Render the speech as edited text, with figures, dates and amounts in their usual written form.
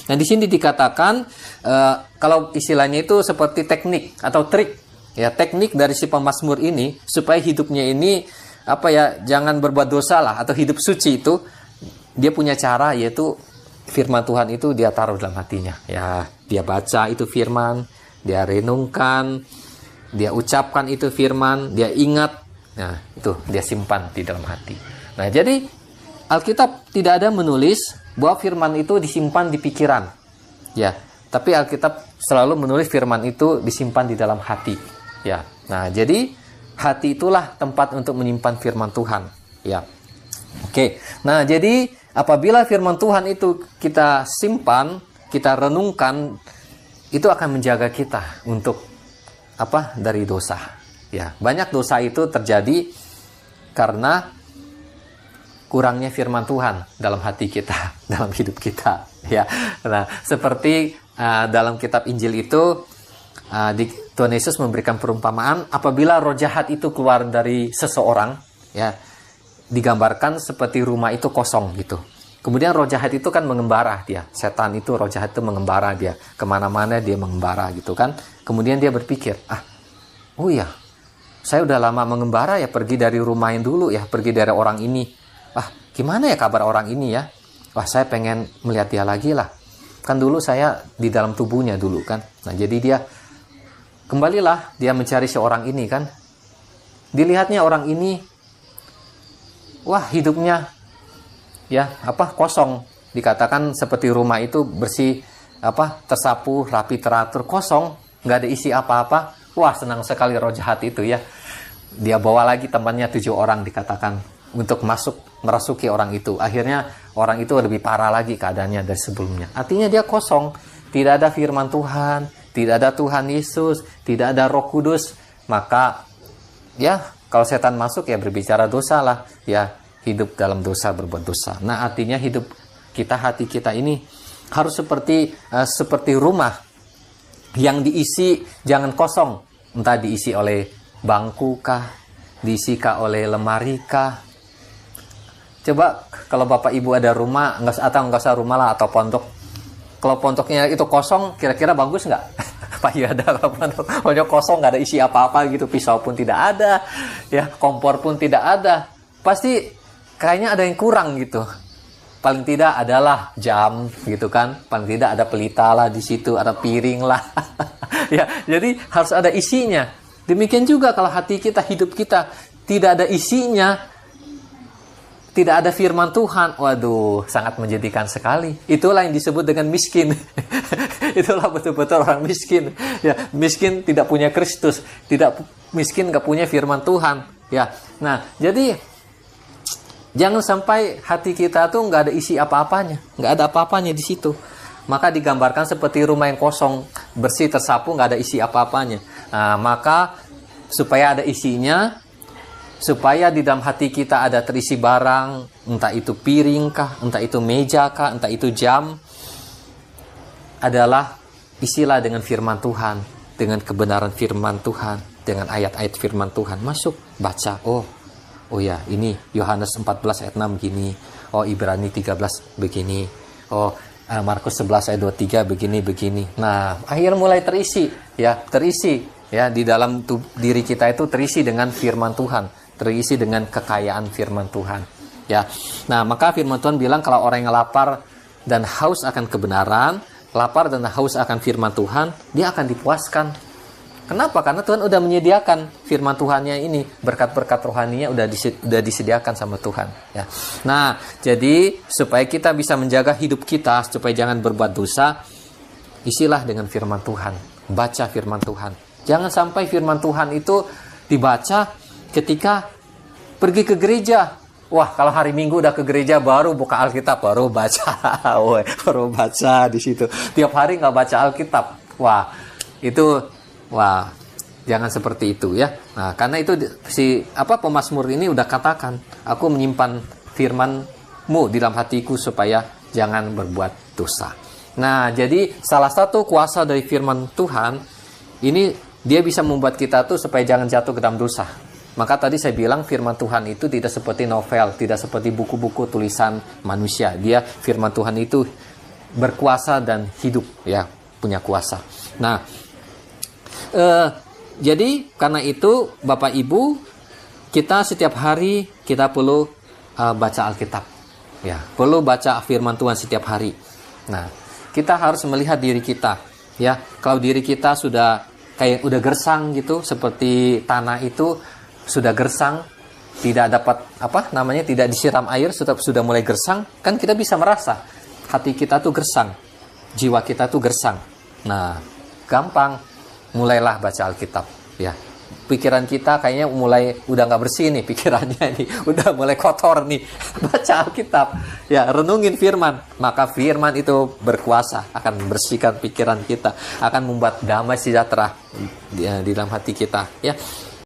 Nah, di sini dikatakan kalau istilahnya itu seperti teknik atau trik, ya, teknik dari si pemazmur ini supaya hidupnya ini jangan berbuat dosa lah atau hidup suci itu, dia punya cara, yaitu firman Tuhan itu dia taruh dalam hatinya. Ya, dia baca itu firman, dia renungkan, dia ucapkan itu firman, dia ingat. Nah, itu dia simpan di dalam hati. Nah, jadi Alkitab tidak ada menulis bahwa firman itu disimpan di pikiran. Ya, tapi Alkitab selalu menulis firman itu disimpan di dalam hati. Ya. Nah, jadi hati itulah tempat untuk menyimpan firman Tuhan. Ya. Oke. Nah, jadi apabila firman Tuhan itu kita simpan, kita renungkan, itu akan menjaga kita untuk dari dosa. Ya, banyak dosa itu terjadi karena kurangnya firman Tuhan dalam hati kita, dalam hidup kita. Ya, nah seperti dalam kitab Injil itu, Tuhan Yesus memberikan perumpamaan apabila roh jahat itu keluar dari seseorang, ya, digambarkan seperti rumah itu kosong gitu. Kemudian roh jahat itu kan mengembara dia, setan itu, roh jahat itu mengembara dia, kemana-mana dia mengembara gitu kan. Kemudian dia berpikir, oh ya, saya udah lama mengembara ya, pergi dari rumah yang dulu ya, pergi dari orang ini. Gimana ya kabar orang ini ya? Saya pengen melihat dia lagi lah. Kan dulu saya di dalam tubuhnya dulu kan. Nah, jadi dia kembalilah, dia mencari seorang ini kan. Dilihatnya orang ini, hidupnya kosong. Dikatakan seperti rumah itu bersih, tersapu, rapi, teratur, kosong, nggak ada isi apa-apa. Senang sekali roh jahat itu ya. Dia bawa lagi temannya 7 orang dikatakan untuk merasuki orang itu. Akhirnya orang itu lebih parah lagi keadaannya dari sebelumnya. Artinya dia kosong, tidak ada firman Tuhan, tidak ada Tuhan Yesus, tidak ada Roh Kudus. Maka ya, kalau setan masuk ya berbicara dosa lah, ya hidup dalam dosa, berbuat dosa. Nah, artinya hidup kita, hati kita ini harus seperti rumah yang diisi, jangan kosong. Entah diisi oleh bangku kah, diisi kah oleh lemari kah. Coba kalau Bapak Ibu ada rumah, nggak usah rumah lah, atau pondok. Kalau pondoknya itu kosong, kira-kira bagus nggak? Pak, iya ada. Kalau pondok kosong, nggak ada isi apa-apa gitu, pisau pun tidak ada, ya kompor pun tidak ada, pasti kayaknya ada yang kurang gitu. Paling tidak adalah jam gitu kan, paling tidak ada pelita lah di situ, ada piring lah. Ya, jadi harus ada isinya. Demikian juga kalau hati kita, hidup kita tidak ada isinya, tidak ada firman Tuhan, waduh, sangat menjadikan sekali. Itulah yang disebut dengan miskin. Itulah betul-betul orang miskin. Ya, miskin tidak punya Kristus, miskin nggak punya firman Tuhan. Ya, nah, jadi jangan sampai hati kita tuh nggak ada isi apa-apanya, nggak ada apa-apanya di situ. Maka digambarkan seperti rumah yang kosong, bersih, tersapu, nggak ada isi apa-apanya. Nah, maka supaya ada isinya, supaya di dalam hati kita ada terisi barang, entah itu piring kah, entah itu meja kah, entah itu jam, adalah isilah dengan firman Tuhan, dengan kebenaran firman Tuhan, dengan ayat-ayat firman Tuhan. Masuk, baca, oh ya, ini Yohanes 14 ayat 6 begini, Ibrani 13 begini, Markus 11 ayat 23 begini. Nah, akhirnya mulai terisi ya, di dalam diri kita itu terisi dengan firman Tuhan, terisi dengan kekayaan firman Tuhan. Ya. Nah, maka firman Tuhan bilang kalau orang yang lapar dan haus akan kebenaran, lapar dan haus akan firman Tuhan, dia akan dipuaskan. Kenapa? Karena Tuhan udah menyediakan firman Tuhannya ini, berkat-berkat rohaninya udah disediakan sama Tuhan. Ya. Nah, jadi supaya kita bisa menjaga hidup kita, supaya jangan berbuat dosa, isilah dengan firman Tuhan, baca firman Tuhan. Jangan sampai firman Tuhan itu dibaca ketika pergi ke gereja. Kalau hari Minggu udah ke gereja baru buka Alkitab, baru baca. Baru baca di situ. Tiap hari nggak baca Alkitab. Jangan seperti itu ya. Nah, karena itu pemazmur ini udah katakan, aku menyimpan firman-Mu di dalam hatiku supaya jangan berbuat dosa. Nah, jadi salah satu kuasa dari firman Tuhan ini, dia bisa membuat kita tuh supaya jangan jatuh ke dalam dosa. Maka tadi saya bilang firman Tuhan itu tidak seperti novel, tidak seperti buku-buku tulisan manusia. Firman Tuhan itu berkuasa dan hidup, ya, punya kuasa. Nah, jadi karena itu Bapak Ibu, kita setiap hari kita perlu baca Alkitab, ya, perlu baca firman Tuhan setiap hari. Nah, kita harus melihat diri kita, ya. Kalau diri kita sudah kayak udah gersang gitu, seperti tanah itu sudah gersang, tidak dapat tidak disiram air, sudah mulai gersang, kan kita bisa merasa hati kita tuh gersang, jiwa kita tuh gersang. Nah, gampang, mulailah baca Alkitab, ya. Pikiran kita kayaknya udah nggak bersih nih pikirannya nih, udah mulai kotor nih. Baca Alkitab, ya, renungin firman, maka firman itu berkuasa, akan membersihkan pikiran kita, akan membuat damai sejahtera di dalam hati kita, ya.